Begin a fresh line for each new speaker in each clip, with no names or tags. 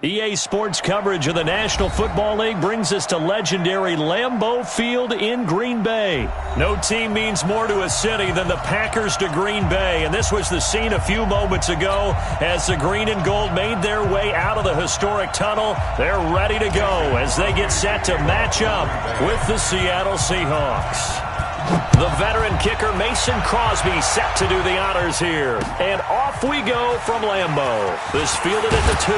EA Sports coverage of the National Football League brings us to legendary Lambeau Field in Green Bay. No team means more to a city than the Packers to Green Bay, and this was the scene a few moments ago as the green and gold made their way out of the historic tunnel. They're ready to go as they get set to match up with the Seattle Seahawks. The veteran kicker Mason Crosby set to do the honors here. And off we go from Lambeau. This fielded at the 2.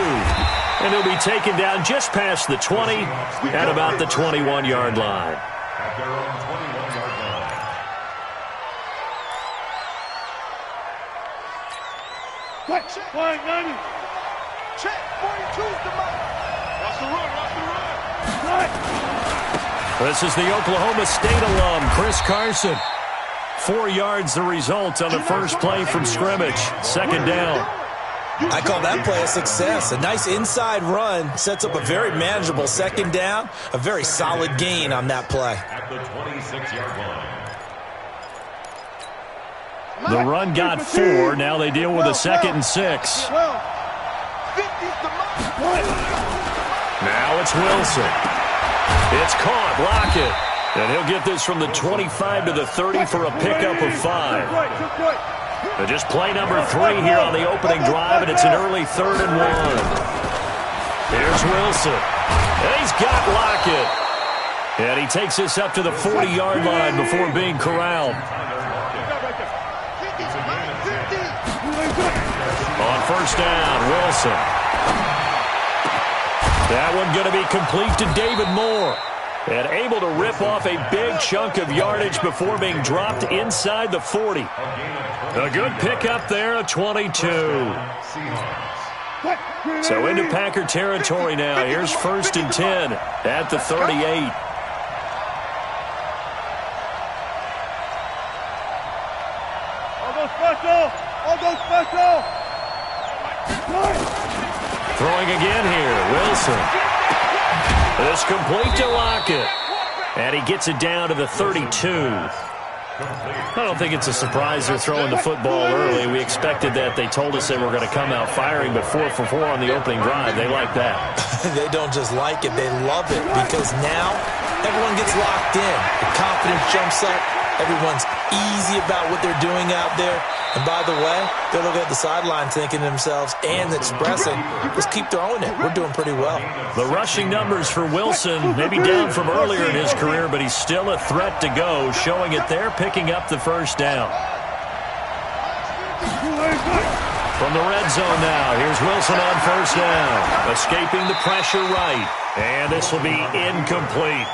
And he'll be taken down just past the 20 at about the 21-yard line.
At their own 21-yard line.
Check. 90. Check. 42's the mark. Watch the run. Watch the run.
This is the Oklahoma State alum, Chris Carson. 4 yards the result on the first play from scrimmage. Second down.
I call that play a success. A nice inside run sets up a very manageable second down. A very solid gain on that play.
At the 26-yard line.
The run got 4. Now they deal with a 2nd and 6. Now it's Wilson. It's caught. Lockett. And he'll get this from the 25 to the 30 for a pickup of 5. But just play number 3 here on the opening drive, and it's an early 3rd and 1. Here's Wilson. And he's got Lockett. And he takes this up to the 40-yard line before being corralled. On first down, Wilson. That one going to be complete to David Moore. And able to rip off a big chunk of yardage before being dropped inside the 40. A good pickup there, a 22. So into Packer territory now. Here's 1st and 10 at the 38. Throwing again here, Wilson. This complete to Lockett. And he gets it down to the 32. I don't think it's a surprise they're throwing the football early. We expected that. They told us they were going to come out firing, but 4 for 4 on the opening drive. They like that.
They don't just like it, they love it, because now everyone gets locked in. The confidence jumps up. Everyone's easy about what they're doing out there. And by the way, they're looking at the sideline thinking to themselves and expressing, let's keep throwing it. We're doing pretty well.
The rushing numbers for Wilson, maybe down from earlier in his career, but he's still a threat to go, showing it there, picking up the first down. From the red zone now, here's Wilson on first down, escaping the pressure right. And this will be incomplete.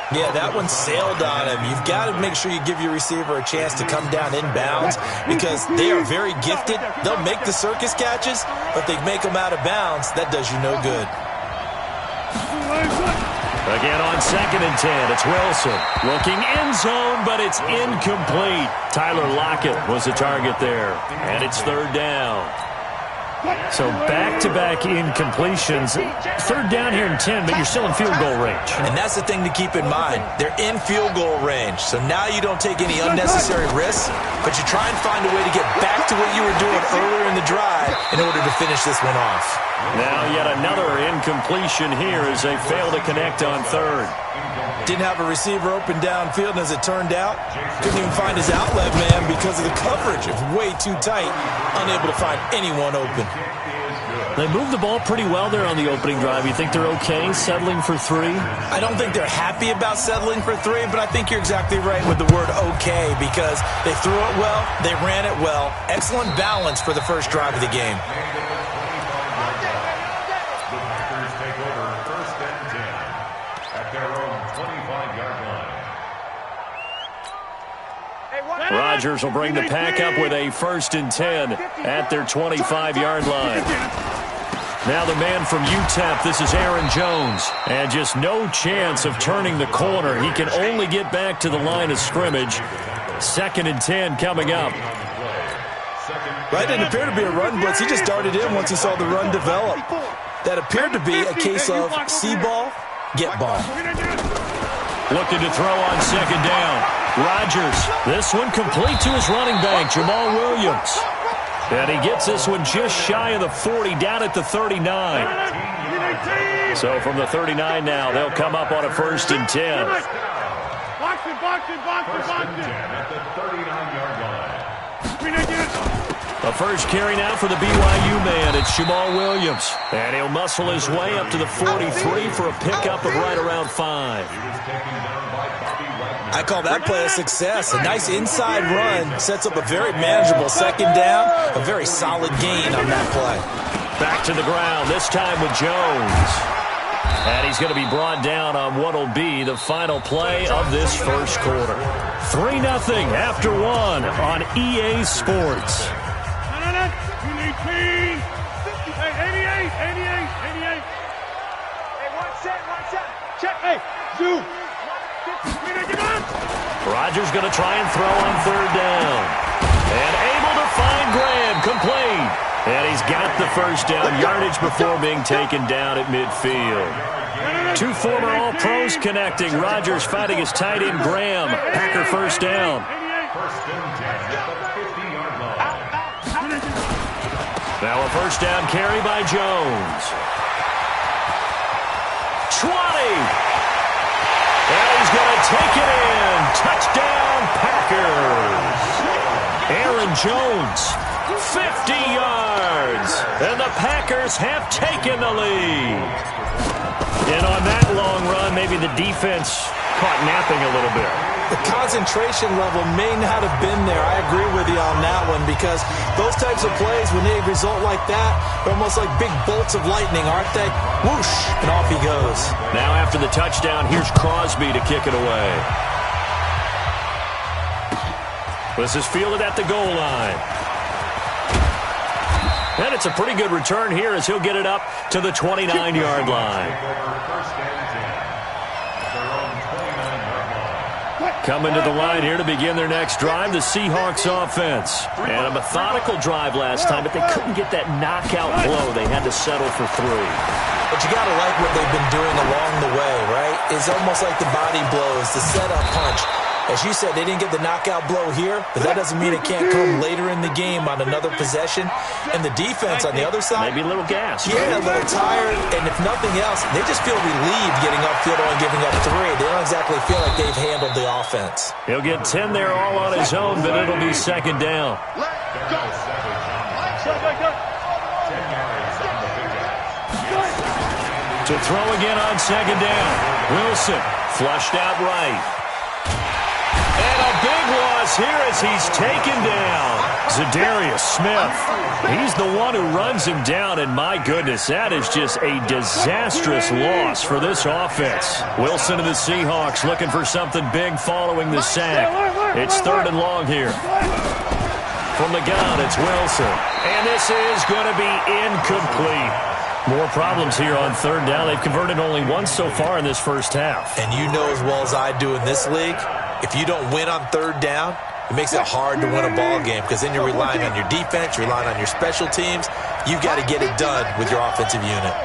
Yeah, that one sailed on him. You've got to make sure you give your receiver a chance to come down inbounds because they are very gifted. They'll make the circus catches, but if they make them out of bounds, that does you no good.
Again on 2nd and 10, it's Wilson. Looking end zone, but it's incomplete. Tyler Lockett was the target there, and it's 3rd down. So back-to-back incompletions. 3rd down here in 10, but you're still in field goal range.
And that's the thing to keep in mind. They're in field goal range. So now you don't take any unnecessary risks, but you try and find a way to get back to what you were doing earlier in the drive in order to finish this one off.
Now yet another incompletion here as they fail to connect on 3rd.
Didn't have a receiver open downfield, and as it turned out, couldn't even find his outlet man because of the coverage. It was way too tight, unable to find anyone open.
They moved the ball pretty well there on the opening drive. You think they're okay settling for 3?
I don't think they're happy about settling for 3, but I think you're exactly right with the word okay because they threw it well, they ran it well. Excellent balance for the first drive of the game.
Rodgers will bring the pack up with a 1st and 10 at their 25-yard line. Now the man from UTEP, this is Aaron Jones. And just no chance of turning the corner. He can only get back to the line of scrimmage. 2nd and 10 coming up.
That didn't appear to be a run blitz. He just darted in once he saw the run develop. That appeared to be a case of see ball, get ball.
Looking to throw on 2nd down. Rodgers, this one complete to his running back, Jamal Williams. And he gets this one just shy of the 40, down at the 39. So from the 39 now, they'll come up on a 1st and 10.
Boxing.
First and 10 at the 39-yard line.
The first carry now for the BYU man. It's Jamal Williams. And he'll muscle his way up to the 43 for a pickup of right around 5.
I call that play a success. A nice inside run sets up a very manageable 2nd down. A very solid gain on that play.
Back to the ground, this time with Jones. And he's going to be brought down on what will be the final play of this first quarter. 3-0 after 1 on EA Sports.
You need team. Hey, 88. Hey, one set. Check. Hey, Zoo.
Rodgers going to try and throw on 3rd down. And able to find Graham, complete. And he's got the 1st down yardage before being taken down at midfield. 2 former All-Pros connecting. Rodgers fighting his tight end Graham. Packer 1st down.
First and 10 at the 50-yard line.
Now a 1st down carry by Jones. 20. And he's going to take it in. Touchdown, Packers. Aaron Jones, 50 yards. And the Packers have taken the lead. And on that long run, maybe the defense caught napping a little bit.
The concentration level may not have been there. I agree with you on that one because those types of plays, when they result like that, they're almost like big bolts of lightning, aren't they? Whoosh, and off he goes.
Now after the touchdown, here's Crosby to kick it away. This is fielded at the goal line. And it's a pretty good return here as he'll get it up to the 29-yard line. Coming to the line here to begin their next drive, the Seahawks offense. And a methodical drive last time, but they couldn't get that knockout blow. They had to settle for 3.
But you got to like what they've been doing along the way, right? It's almost like the body blows, the setup punch. As you said, they didn't get the knockout blow here, but that doesn't mean it can't come later in the game on another possession. And the defense on the other side,
maybe a little gas.
Yeah, a little tired, and if nothing else, they just feel relieved getting upfield and giving up 3. They don't exactly feel like they've handled the offense.
He'll get 10 there all on his own, but it'll be 2nd down. To throw again on 2nd down. Wilson flushed out right. And a big loss here as he's taken down. Za'Darius Smith. He's the one who runs him down, and my goodness, that is just a disastrous loss for this offense. Wilson and the Seahawks looking for something big following the sack. It's 3rd and long here. From the gun, it's Wilson. And this is going to be incomplete. More problems here on 3rd down. They've converted only once so far in this first half.
And you know as well as I do in this league, if you don't win on 3rd down, it makes it hard to win a ball game because then you're relying on your defense, you're relying on your special teams. You've got to get it done with your offensive unit.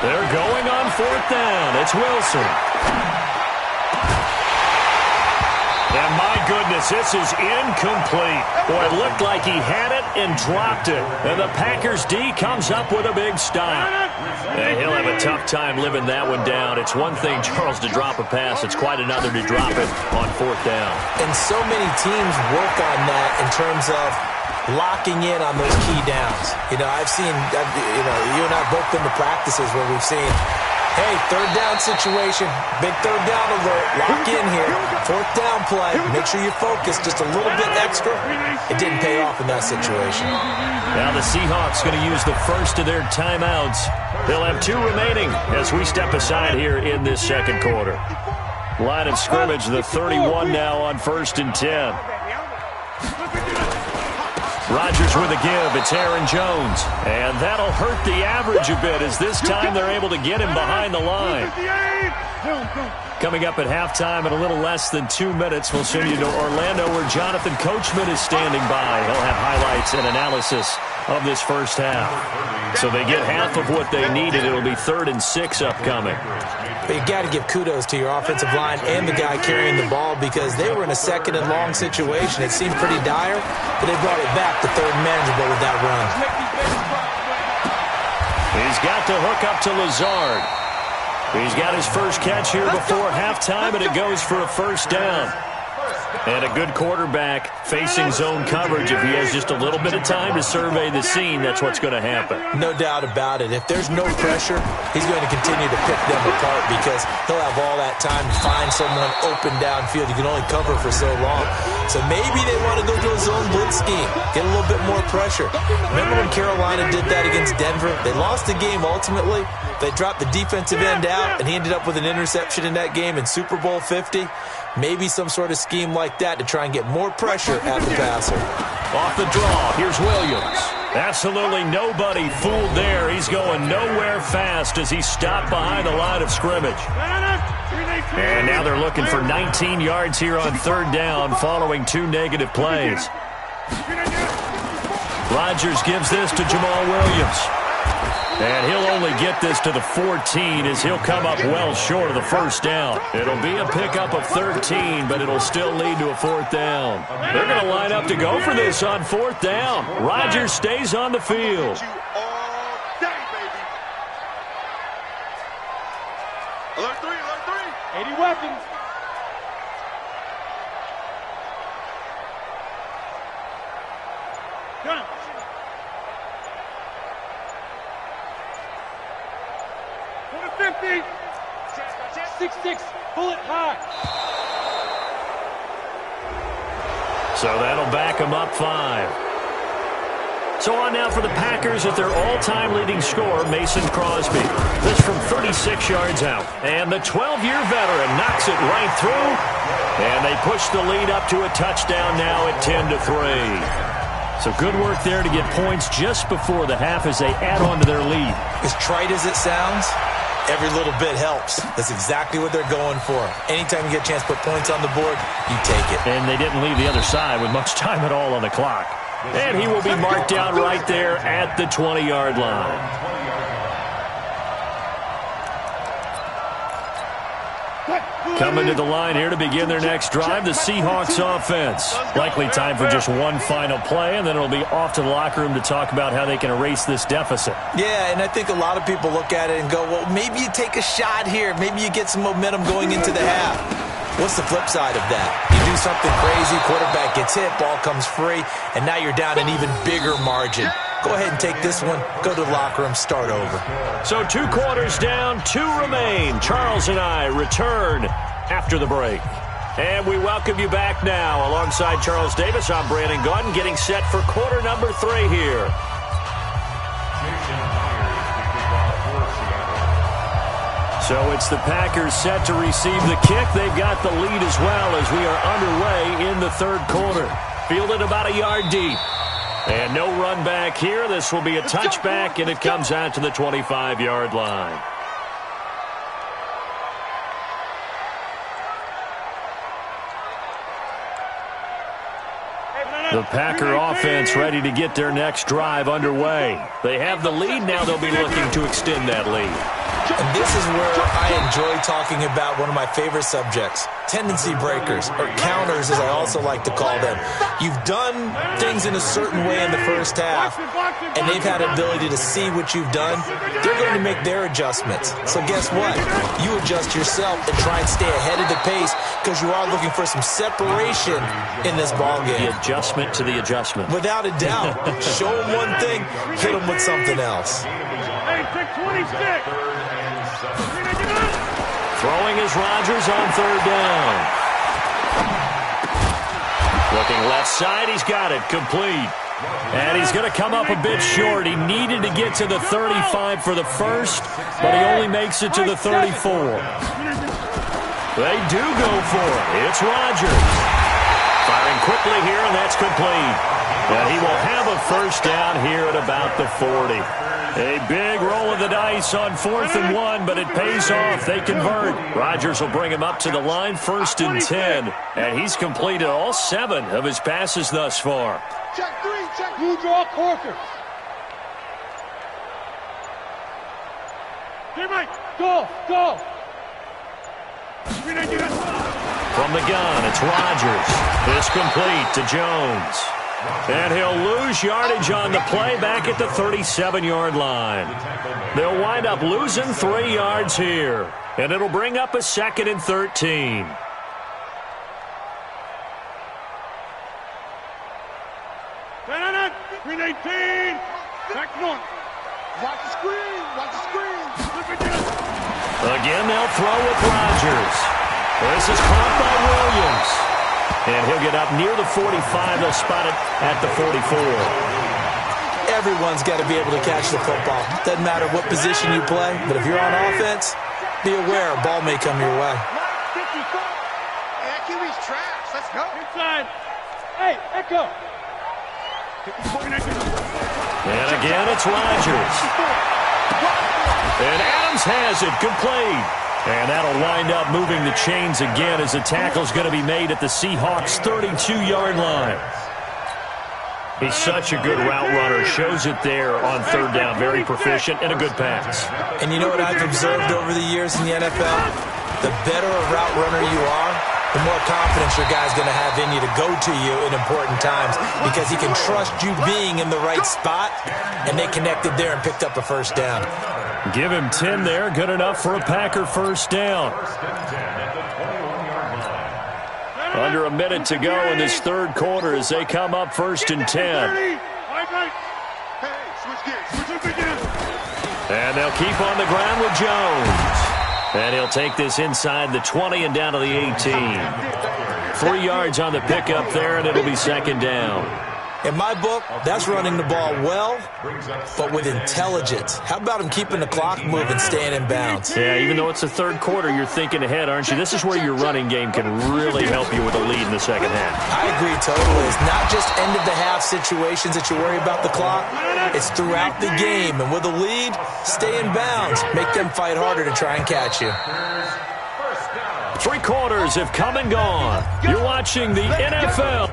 They're going on 4th down. It's Wilson. And my goodness, this is incomplete. Boy, it looked like he had it and dropped it. And the Packers D comes up with a big stop. And he'll have a tough time living that one down. It's one thing, Charles, to drop a pass. It's quite another to drop it on 4th down.
And so many teams work on that in terms of locking in on those key downs. You know, I've seen, you and I have both been to practices where we've seen, hey, 3rd down situation, big 3rd down alert, lock in here, 4th down play, make sure you're focused just a little bit extra. It didn't pay off in that situation.
Now the Seahawks going to use the first of their timeouts. They'll have 2 remaining as we step aside here in this 2nd quarter. Line of scrimmage, the 31 now on 1st and 10. Rodgers with a give. It's Aaron Jones. And that'll hurt the average a bit as this time they're able to get him behind the line. Coming up at halftime in a little less than 2 minutes, we'll send you to Orlando where Jonathan Coachman is standing by. He'll have highlights and analysis of this first half. So they get half of what they needed. It'll be 3rd and 6 upcoming.
But you got to give kudos to your offensive line and the guy carrying the ball because they were in a 2nd and long situation. It seemed pretty dire, but they brought it back to 3rd man interchangeable with that run.
He's got the hook up to Lazard. He's got his first catch here before halftime, and it goes for a first down. And a good quarterback facing zone coverage. If he has just a little bit of time to survey the scene, that's what's going to happen.
No doubt about it. If there's no pressure, he's going to continue to pick them apart because he'll have all that time to find someone open downfield. You can only cover for so long. So maybe they want to go to a zone blitz scheme, get a little bit more pressure. Remember when Carolina did that against Denver? They lost the game ultimately. They dropped the defensive end out, and he ended up with an interception in that game in Super Bowl 50. Maybe some sort of scheme like that to try and get more pressure at the passer.
Off the draw, here's Williams. Absolutely nobody fooled there. He's going nowhere fast as he stopped behind the line of scrimmage. And now they're looking for 19 yards here on third down following 2 negative plays. Rodgers gives this to Jamal Williams. And he'll only get this to the 14 as he'll come up well short of the first down. It'll be a pickup of 13, but it'll still lead to a fourth down. They're going to line up to go for this on fourth down. Rodgers stays on the field.
Alert 3.
80 weapons. Gun. 50. 6-6. Bullet high.
So that'll back them up 5. So on now for the Packers at their all-time leading scorer, Mason Crosby. This from 36 yards out. And the 12-year veteran knocks it right through. And they push the lead up to a touchdown now at 10-3. So good work there to get points just before the half as they add on to their lead.
As trite as it sounds, every little bit helps. That's exactly what they're going for. Anytime you get a chance to put points on the board, you take it.
And they didn't leave the other side with much time at all on the clock. And he will be marked down right there at the 20-yard line. Coming to the line here to begin their next drive, the Seahawks offense. Likely time for just one final play, and then it'll be off to the locker room to talk about how they can erase this deficit.
Yeah, and I think a lot of people look at it and go, well, maybe you take a shot here. Maybe you get some momentum going into the half. What's the flip side of that? You do something crazy, quarterback gets hit, ball comes free, and now you're down an even bigger margin. Go ahead and take this one, go to the locker room, start over.
So 2 quarters down, 2 remain. Charles and I return after the break. And we welcome you back now. Alongside Charles Davis, I'm Brandon Gaudin, getting set for quarter number 3 here. So it's the Packers set to receive the kick. They've got the lead as well as we are underway in the third quarter. Fielded about a yard deep. And no run back here. This will be a touchback, and it comes out to the 25-yard line. The Packer offense ready to get their next drive underway. They have the lead. Now they'll be looking to extend that lead.
And this is where I enjoy talking about one of my favorite subjects, tendency breakers, or counters as I also like to call them. You've done things in a certain way in the first half, and they've had the ability to see what you've done. They're going to make their adjustments. So guess what? You adjust yourself and try and stay ahead of the pace because you are looking for some separation in this ballgame.
The adjustment to the adjustment.
Without a doubt. Show them one thing, hit them with something else.
Hey, pick 26.
Throwing is Rodgers on third down. Looking left side, he's got it, complete. And he's going to come up a bit short. He needed to get to the 35 for the first, but he only makes it to the 34. They do go for it. It's Rodgers. Firing quickly here, and that's complete. And he will have a first down here at about the 40. A big roll of the dice on 4th and 1, but it pays off. They convert. Rodgers will bring him up to the line, 1st and 10. And he's completed all 7 of his passes thus far.
Check 3, check. You draw Corker. Hey, Mike. Go.
From the gun, it's Rodgers. This complete to Jones. And he'll lose yardage on the play back at the 37-yard line. They'll wind up losing 3 yards here. And it'll bring up a 2nd and 13.
Green 18. Back north.
Watch the screen. Watch the screen.
Again, they'll throw with Rodgers. This is caught by Williams. And he'll get up near the 45. They'll spot it at the 44.
Everyone's got to be able to catch the football. Doesn't matter what position you play, but if you're on offense, be aware a ball may come your way.
Hey, QB's trash. Let's go.
Inside. Hey, Echo.
And again, it's Rodgers. And Adams has it complete. And that'll wind up moving the chains again as the tackle's going to be made at the Seahawks' 32-yard line. He's such a good route runner. Shows it there on 3rd down. Very proficient and a good pass.
And you know what I've observed over the years in the NFL? The better a route runner you are, the more confidence your guy's going to have in you to go to you in important times because he can trust you being in the right spot, and they connected there and picked up a 1st down.
Give him 10 there. Good enough for a Packer 1st down. Under a minute to go in this 3rd quarter as they come up 1st and 10. And they'll keep on the ground with Jones. And he'll take this inside the 20 and down to the 18. 3 yards on the pickup there, and it'll be 2nd down.
In my book, that's running the ball well, but with intelligence. How about him keeping the clock moving, staying in bounds?
Yeah, even though it's the 3rd quarter, you're thinking ahead, aren't you? This is where your running game can really help you with a lead in the 2nd half.
I agree totally. It's not just end-of-the-half situations that you worry about the clock. It's throughout the game. And with a lead, stay in bounds. Make them fight harder to try and catch you.
3 quarters have come and gone. You're watching the NFL.